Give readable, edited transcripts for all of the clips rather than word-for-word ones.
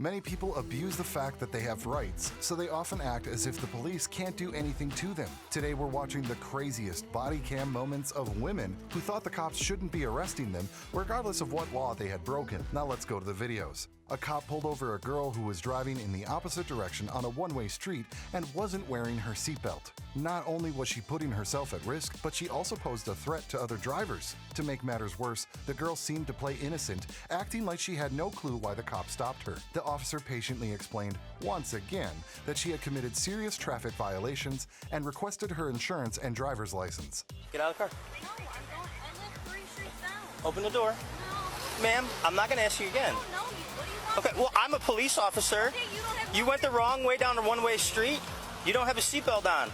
Many people abuse the fact that they have rights, so they often act as if the police can't do anything to them. Today we're watching the craziest body cam moments of women who thought the cops shouldn't be arresting them, regardless of what law they had broken. Now let's go to the videos. A cop pulled over a girl who was driving in the opposite direction on a one-way street and wasn't wearing her seatbelt. Not only was she putting herself at risk, but she also posed a threat to other drivers. To make matters worse, the girl seemed to play innocent, acting like she had no clue why the cop stopped her. The officer patiently explained, once again, that she had committed serious traffic violations and requested her insurance and driver's license. Get out of the car. No, I live 3 streets down. Open the door. No. Ma'am, I'm not going to ask you again. I don't know you. What do you want? Okay, well, I'm a police officer. Okay, you don't have You went the wrong way down a one-way street. You don't have a seatbelt on.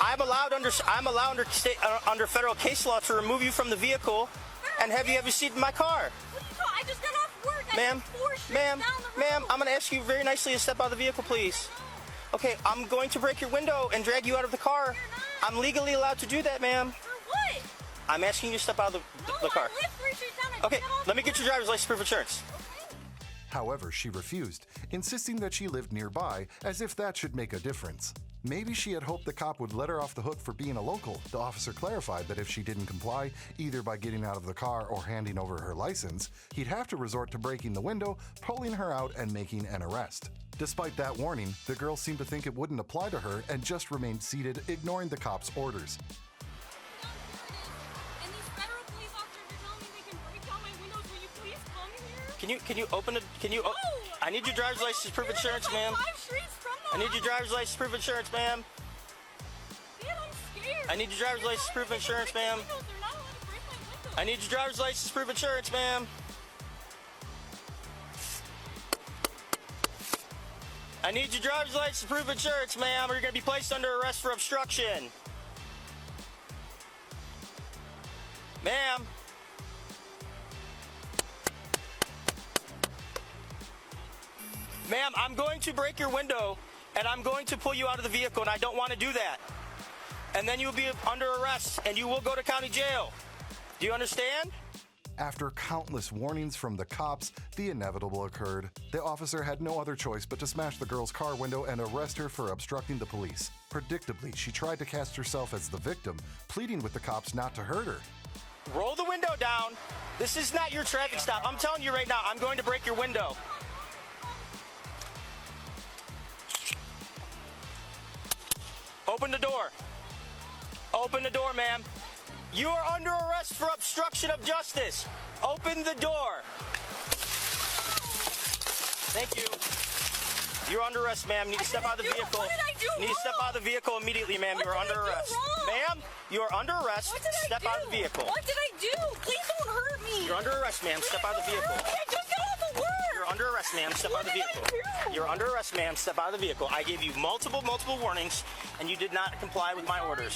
I'm allowed under federal case law to remove you from the vehicle and have you have your seat in my car. What are you talking? I just got off work. Ma'am, Ma'am, I'm going to ask you very nicely to step out of the vehicle, please. Okay, I'm going to break your window and drag you out of the car. I'm legally allowed to do that, ma'am. For what? I'm asking you to step out of the car. I live 3 streets down. Okay, let me get your driver's license proof of insurance. Okay. However, she refused, insisting that she lived nearby, as if that should make a difference. Maybe she had hoped the cop would let her off the hook for being a local. The officer clarified that if she didn't comply, either by getting out of the car or handing over her license, he'd have to resort to breaking the window, pulling her out, and making an arrest. Despite that warning, the girl seemed to think it wouldn't apply to her and just remained seated, ignoring the cop's orders. And these federal police officers are telling me they can break down my windows. Will you please come here? Can you open it? I need your driver's license proof of insurance, ma'am. 5 streets from the I need your driver's license proof of insurance, ma'am. Man, I'm scared. I need your driver's license proof of insurance, ma'am. They're not allowed to break my windows. I need your driver's license proof of insurance, ma'am. I need your driver's license proof of insurance, ma'am, or you're going to be placed under arrest for obstruction. Ma'am. Ma'am, I'm going to break your window and I'm going to pull you out of the vehicle, and I don't want to do that. And then you'll be under arrest and you will go to county jail. Do you understand? After countless warnings from the cops, the inevitable occurred. The officer had no other choice but to smash the girl's car window and arrest her for obstructing the police. Predictably, she tried to cast herself as the victim, pleading with the cops not to hurt her. Roll the window down. This is not your traffic stop. I'm telling you right now, I'm going to break your window. Open the door. Open the door, ma'am. You are under arrest for obstruction of justice. Open the door. Thank you. You're under arrest, ma'am. You need to step out of the vehicle. What did I do wrong? You need to step out of the vehicle immediately, ma'am. You are under arrest. Ma'am, you are under arrest. What did I Step do? out of the vehicle. What did I do? Please don't hurt me. You're under arrest, ma'am. Step out of the vehicle. I just got off of work. You're under arrest, ma'am. Step out of the vehicle. You're under arrest, ma'am. Step out of the vehicle. I gave you multiple warnings, and you did not comply with my orders.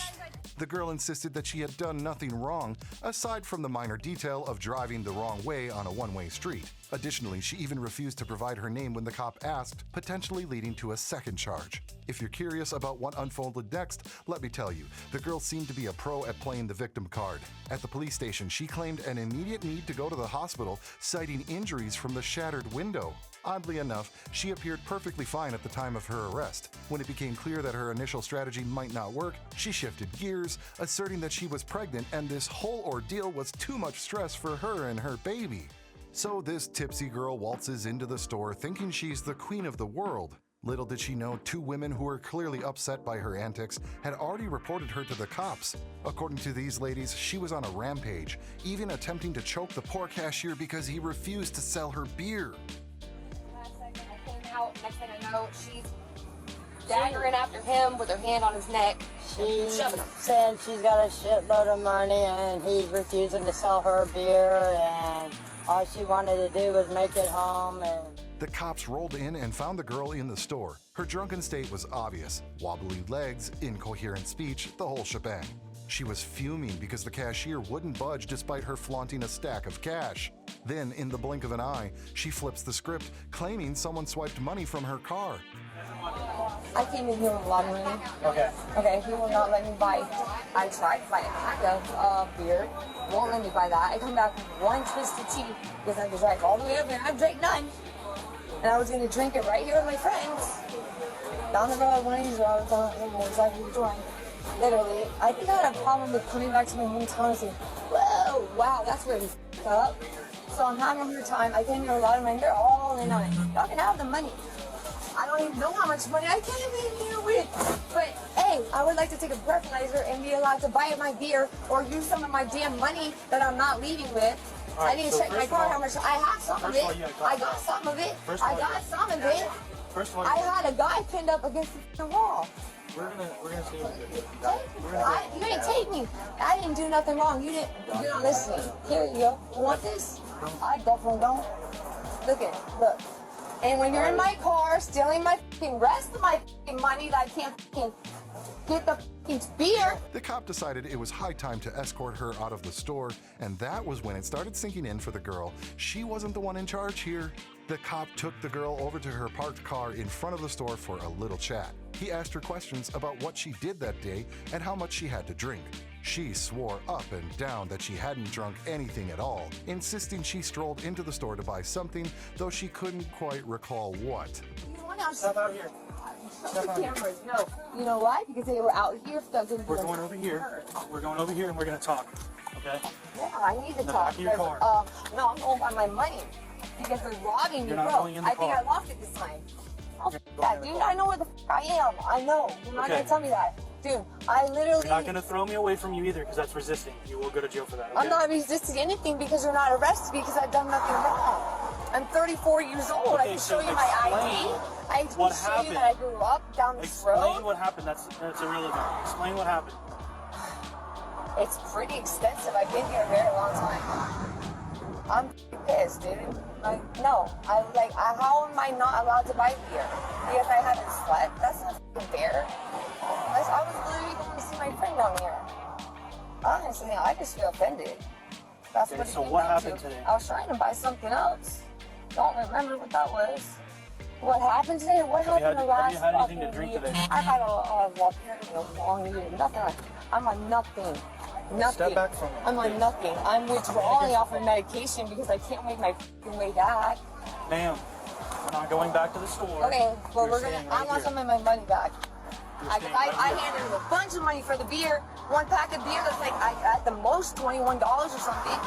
The girl insisted that she had done nothing wrong, aside from the minor detail of driving the wrong way on a one-way street. Additionally, she even refused to provide her name when the cop asked, potentially leading to a second charge. If you're curious about what unfolded next, let me tell you, the girl seemed to be a pro at playing the victim card. At the police station, she claimed an immediate need to go to the hospital, citing injuries from the shattered window. Oddly enough, she appeared perfectly fine at the time of her arrest. When it became clear that her initial strategy might not work, she shifted gears, asserting that she was pregnant and this whole ordeal was too much stress for her and her baby. So this tipsy girl waltzes into the store thinking she's the queen of the world. Little did she know 2 women who were clearly upset by her antics had already reported her to the cops. According to these ladies, she was on a rampage, even attempting to choke the poor cashier because he refused to sell her beer. Last second, I came out. Next thing I know, she's daggering after him with her hand on his neck. She said she's got a shitload of money and he's refusing to sell her beer, and all she wanted to do was make it home. And the cops rolled in and found the girl in the store. Her drunken state was obvious. Wobbly legs, incoherent speech, the whole shebang. She was fuming because the cashier wouldn't budge despite her flaunting a stack of cash. Then, in the blink of an eye, she flips the script, claiming someone swiped money from her car. I came in here with a lot of money. Okay, he will not let me buy. I tried to buy a pack of beer. Won't let me buy that. I come back with 1 twisted tea because I drank all the way up and I've drank none. and I was gonna drink it right here with my friends. Down the road, one of these roads, I don't know exactly which one. Literally, I think I had a problem with coming back to my hometown and saying, whoa, wow, that's where he's up. So I'm having a hard time. I came here a lot of money. They're all in on it. Y'all can have the money. I don't even know how much money I came in here with. But hey, I would like to take a breathalyzer and be allowed to buy my beer or use some of my damn money that I'm not leaving with. Right, I need to check my car how much I have some of it. I got some of it. I got some of it. First of all, I had a guy pinned up against the wall. We're gonna see what you You didn't take me. I didn't do nothing wrong. You're not listening. Here you go. You want this? I definitely don't. Look. And when you're in my car stealing my rest of my money that I can't get the beer. The cop decided it was high time to escort her out of the store, and that was when it started sinking in for the girl. She wasn't the one in charge here. The cop took the girl over to her parked car in front of the store for a little chat. He asked her questions about what she did that day and how much she had to drink. She swore up and down that she hadn't drunk anything at all, insisting she strolled into the store to buy something, though she couldn't quite recall what. Step out here. Step out here. No. You know why? Because they were out here. We're going over here. We're going over here and we're going to talk. Okay? Yeah, I need to talk. Your car. No, I'm going by my money. Because they're robbing me, bro. I think I lost it this time. Oh, that, dude, I know where the I am. I know. You're not going to tell me that. Dude, I literally... You're not going to throw me away from you either, because that's resisting. You will go to jail for that, okay? I'm not resisting anything because you're not arrested because I've done nothing wrong. I'm 34 years old. Okay, I can so show you my ID. I can show you that I grew up down this road. Explain what happened. That's irrelevant. Explain what happened. It's pretty extensive. I've been here a very long time. I'm pissed, dude. Like, no. How am I not allowed to buy beer? Because I haven't slept? That's not fair. I was literally going to see my friend down here. Honestly, I just feel offended. That's what it so came what down happened to. today? I was trying to buy something else. Don't remember what that was. What happened today? What happened the last Have you had anything to drink today? I've had a long year. Nothing. I'm on nothing. Nothing. Step back from me. I'm on nothing. I'm withdrawing off of medication because I can't make my way back. Ma'am, we're not going back to the store. Okay, well You're staying I right want here. some of my money back. I right handed him a bunch of money for the beer. One pack of beer that's like at the most $21 or something.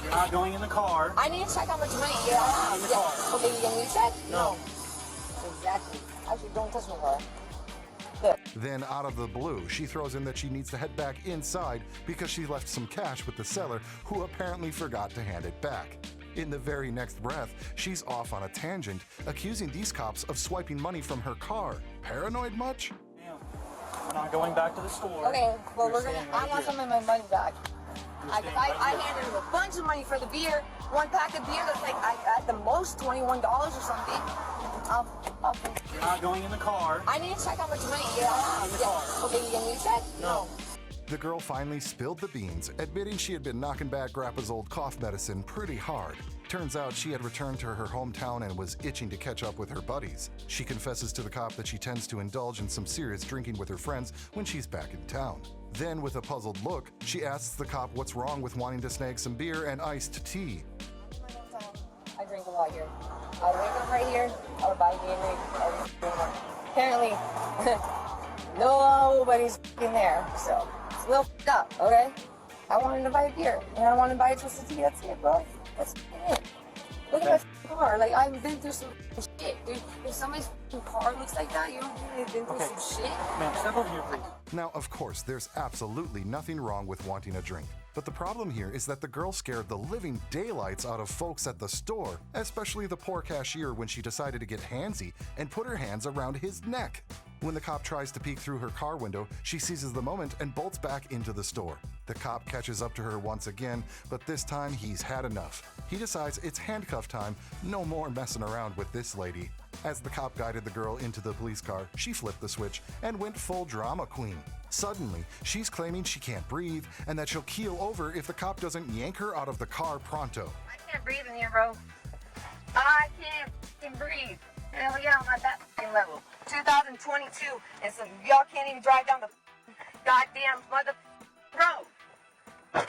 You're not going in the car. I need to check how much money you have. In the car. Okay, you need to check? No. Exactly. Actually, don't touch my car. Then, out of the blue, she throws in that she needs to head back inside because she left some cash with the seller, who apparently forgot to hand it back. In the very next breath, she's off on a tangent, accusing these cops of swiping money from her car. Paranoid much? Ma'am, we're not going back to the store. Okay, well You're staying I right want here. some of my money back. You're staying right I here. handed him a bunch of money for the beer. One pack of beer that's like at the most $21 or something. You're not going in the car. I need to check how much money you have. In the car. Okay, you need to check? No. The girl finally spilled the beans, admitting she had been knocking back Grandpa's old cough medicine pretty hard. Turns out she had returned to her hometown and was itching to catch up with her buddies. She confesses to the cop that she tends to indulge in some serious drinking with her friends when she's back in town. Then, with a puzzled look, she asks the cop what's wrong with wanting to snag some beer and iced tea. I drink a lot here. I wake up right here. I would buy beer every morning. Apparently, nobody's in there, so it's a little f***ed up, okay? I wanted to buy a beer, and I wanted to buy a twisted tea. That's it, bro. That's it. Look at my car. Like, I've been through some shit, dude. If somebody's car looks like that, you don't think they've been through some shit? Ma'am, step over here, please. Now, of course, there's absolutely nothing wrong with wanting a drink. But the problem here is that the girl scared the living daylights out of folks at the store, especially the poor cashier when she decided to get handsy and put her hands around his neck. When the cop tries to peek through her car window, she seizes the moment and bolts back into the store. The cop catches up to her once again, but this time he's had enough. He decides it's handcuff time, no more messing around with this lady. As the cop guided the girl into the police car, she flipped the switch and went full drama queen. Suddenly, she's claiming she can't breathe and that she'll keel over if the cop doesn't yank her out of the car pronto. I can't breathe in here, bro. I can't f***ing breathe. Hell yeah, I'm at that f***ing level. 2022, and so y'all can't even drive down the goddamn mother road.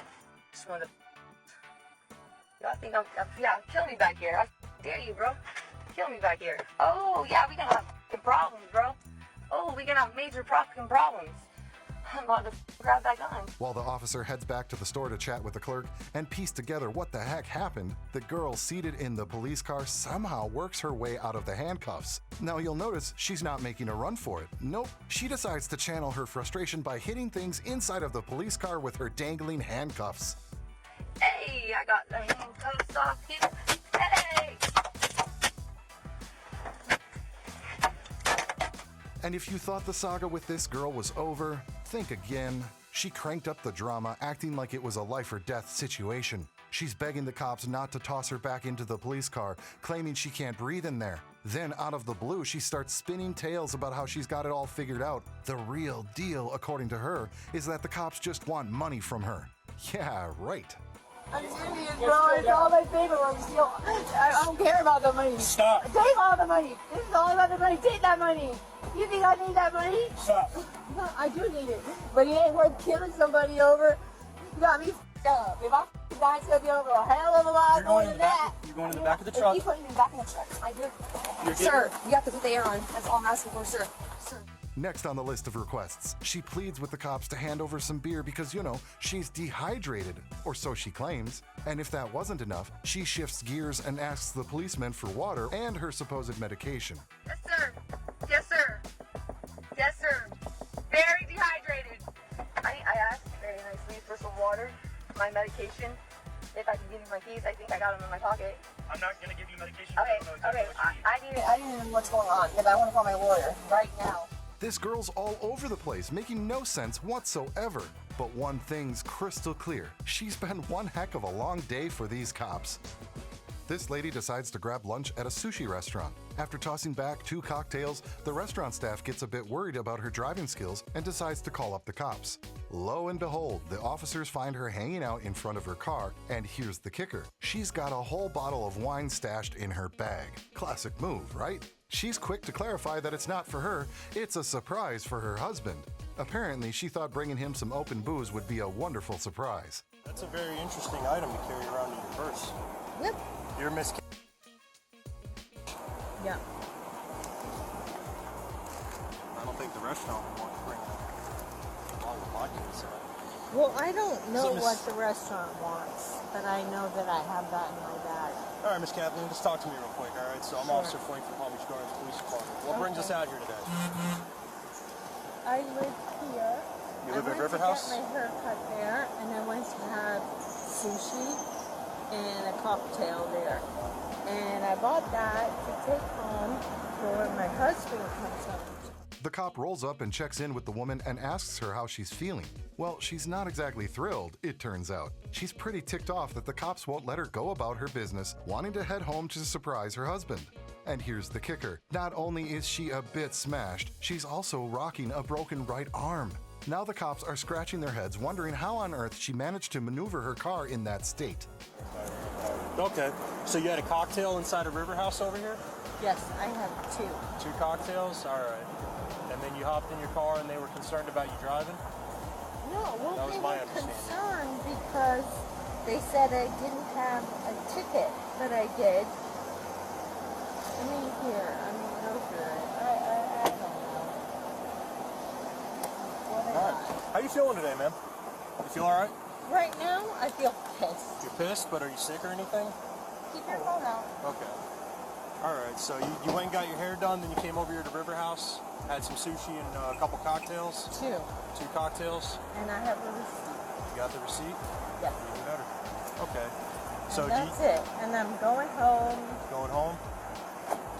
Just wanna... Y'all think yeah, kill me back here. dare you, bro? Kill me back here. Oh, yeah, we gonna have f***ing problems, bro. Oh, we gonna have major fucking problems. I'm about to grab that gun. While the officer heads back to the store to chat with the clerk and piece together what the heck happened, the girl seated in the police car somehow works her way out of the handcuffs. Now you'll notice she's not making a run for it. Nope, she decides to channel her frustration by hitting things inside of the police car with her dangling handcuffs. Hey, I got the handcuffs off here. Hey! And if you thought the saga with this girl was over, think again. She cranked up the drama, acting like it was a life or death situation. She's begging the cops not to toss her back into the police car, claiming she can't breathe in there. Then, out of the blue, she starts spinning tales about how she's got it all figured out. The real deal, according to her, is that the cops just want money from her. Yeah, right. I'm serious, bro. It's all my paperwork. I don't care about the money. Stop. Take all the money. This is all about the money. Take that money. You think I need that money? Stop. No, I do need it. But it ain't worth killing somebody over. You got me f***ed up. If I f***ed die, it's gonna be over a hell of a lot more than that. You're going in the back of the If truck. you put me in the back of the truck, I do. Sir, you have to put the air on. That's all I'm asking for, sir. Sir. Next on the list of requests, she pleads with the cops to hand over some beer because, you know, she's dehydrated, or so she claims. And if that wasn't enough, she shifts gears and asks the policemen for water and her supposed medication. Yes, sir. Yes, sir. Yes, sir. Very dehydrated. I asked very nicely for some water, my medication. If I can give you my keys, I think I got them in my pocket. I'm not gonna give you medication. Okay, okay. I need to know what's going on because I want to call my lawyer right now. This girl's all over the place, making no sense whatsoever. But one thing's crystal clear. She's been one heck of a long day for these cops. This lady decides to grab lunch at a sushi restaurant. After tossing back 2 cocktails, the restaurant staff gets a bit worried about her driving skills and decides to call up the cops. Lo and behold, the officers find her hanging out in front of her car, and here's the kicker. She's got a whole bottle of wine stashed in her bag. Classic move, right? She's quick to clarify that it's not for her, it's a surprise for her husband. Apparently, she thought bringing him some open booze would be a wonderful surprise. That's a very interesting item to carry around in your purse. Yep. You're Miss. Yeah. I don't think the restaurant would want to bring all the vodka inside. Well, I don't know Miss- what the restaurant wants, but I know that I have that in my bag. All right, Miss Kathleen, just talk to me real quick, all right? So I'm Officer Flink from Palm Beach Gardens Police Department. What brings us out here today? I live here. You live at River I House? went to get my hair cut there, and I went to have sushi and a cocktail there. And I bought that to take home for when my husband comes home. The cop rolls up and checks in with the woman and asks her how she's feeling. Well, she's not exactly thrilled, it turns out. She's pretty ticked off that the cops won't let her go about her business, wanting to head home to surprise her husband. And here's the kicker. Not only is she a bit smashed, she's also rocking a broken right arm. Now the cops are scratching their heads, wondering how on earth she managed to maneuver her car in that state. Okay. So you had a cocktail inside of River House over here? Yes, I have 2. 2 cocktails? All right. And then you hopped in your car and they were concerned about you driving? No, well, That was they my were understanding. concerned because they said I didn't have a ticket, but I did. I mean, here, go through it. I don't know. What All right. How you feeling today, man? You feel all right? Right now, I feel pissed. You're pissed, but are you sick or anything? Keep your phone out. Okay. All right, so you went and got your hair done, then you came over here to River House, had some sushi and a couple cocktails. 2. 2 cocktails. And I have a receipt. You got the receipt? Yes. Even better. Okay. So And that's it. And I'm going home. going home?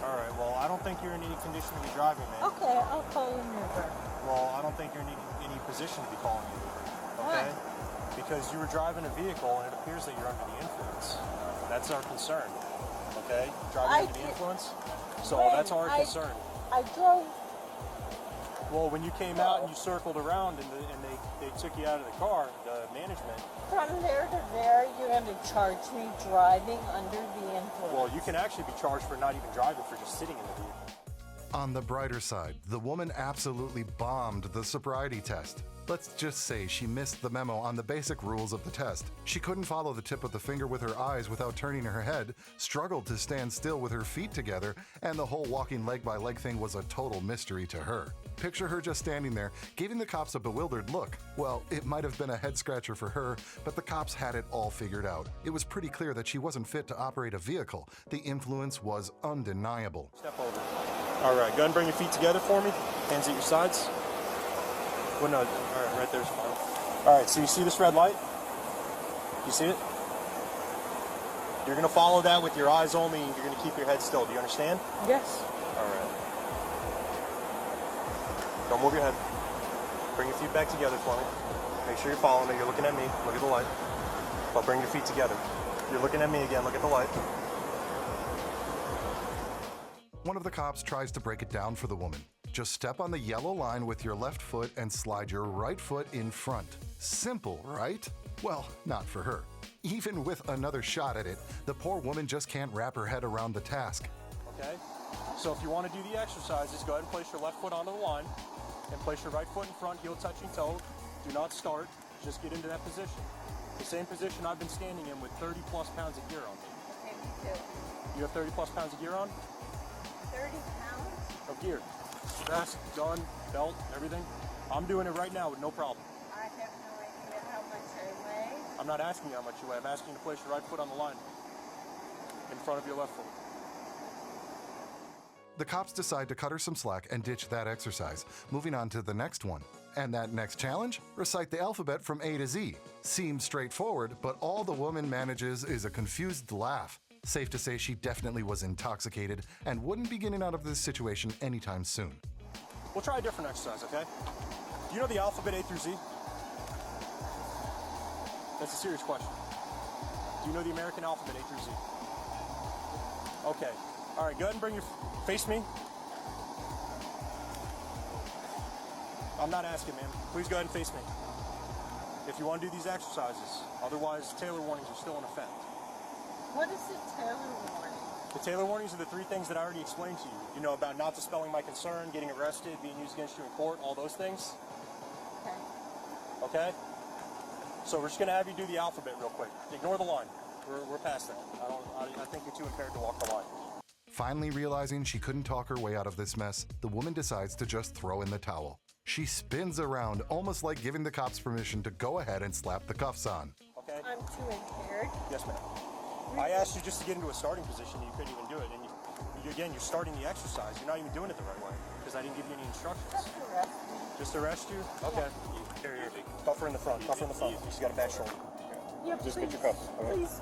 All right, well, I don't think you're in any condition to be driving, man. Okay, I'll call an Uber. Well, I don't think you're in any position to be calling an Uber, okay? Because you were driving a vehicle and it appears that you're under the influence. That's our concern, okay? Driving under the influence? So that's our concern. I drove. Well, when you came out and you circled around and they took you out of the car, the management. From there to there, you're going to charge me driving under the influence. Well, you can actually be charged for not even driving, for just sitting in the vehicle. On the brighter side, the woman absolutely bombed the sobriety test. Let's just say she missed the memo on the basic rules of the test. She couldn't follow the tip of the finger with her eyes without turning her head, struggled to stand still with her feet together, and the whole walking leg by leg thing was a total mystery to her. Picture her just standing there, giving the cops a bewildered look. Well, it might have been a head scratcher for her, but the cops had it all figured out. It was pretty clear that she wasn't fit to operate a vehicle. The influence was undeniable. Step over. All right, go ahead and bring your feet together for me. Hands at your sides. Well, no, all right, right there's fine. All right, so you see this red light? You see it? You're going to follow that with your eyes only, and you're going to keep your head still. Do you understand? Yes. All right. Don't move your head. Bring your feet back together for me. Make sure you're following me. You're looking at me. Look at the light. But bring your feet together. You're looking at me again. Look at the light. One of the cops tries to break it down for the woman. Just step on the yellow line with your left foot and slide your right foot in front. Simple, right? Well, not for her. Even with another shot at it, the poor woman just can't wrap her head around the task. Okay? So if you want to do the exercises, go ahead and place your left foot onto the line and place your right foot in front, heel touching toe. Do not start. Just get into that position. The same position I've been standing in with 30 plus pounds of gear on me. Okay, me too. You have 30 plus pounds of gear on? 30 pounds? Of gear. Vest, gun, belt, everything. I'm doing it right now with no problem. I have no idea how much I weigh. I'm not asking you how much you weigh. I'm asking you to place your right foot on the line in front of your left foot. The cops decide to cut her some slack and ditch that exercise, moving on to the next one. And that next challenge? Recite the alphabet from A to Z. Seems straightforward, but all the woman manages is a confused laugh. Safe to say she definitely was intoxicated and wouldn't be getting out of this situation anytime soon. We'll try a different exercise, okay? Do you know the alphabet A through Z? That's a serious question. Do you know the American alphabet A through Z? Okay. All right, go ahead and bring your face me. I'm not asking, man. Please go ahead and face me. If you want to do these exercises, otherwise Taylor warnings are still in effect. What is the Taylor warning? The Taylor warnings are the three things that I already explained to you. You know, about not dispelling my concern, getting arrested, being used against you in court, all those things. Okay. Okay? So we're just going to have you do the alphabet real quick. Ignore the line. We're past that. I think you're too impaired to walk the line. Finally realizing she couldn't talk her way out of this mess, the woman decides to just throw in the towel. She spins around, almost like giving the cops permission to go ahead and slap the cuffs on. Okay? I'm too impaired. Yes, ma'am. I asked you just to get into a starting position, and you couldn't even do it. And again, you're starting the exercise. You're not even doing it the right way because I didn't give you any instructions. Just arrest me. Just arrest you? Okay. Here. Cuff her in the front. Cuff her in the front. She's got a bad shoulder. Yeah, Just please. get your cuffs. Okay? Please.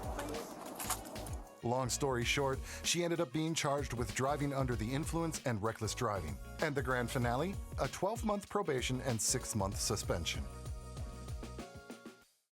Long story short, she ended up being charged with driving under the influence and reckless driving. And the grand finale? A 12-month probation and 6-month suspension.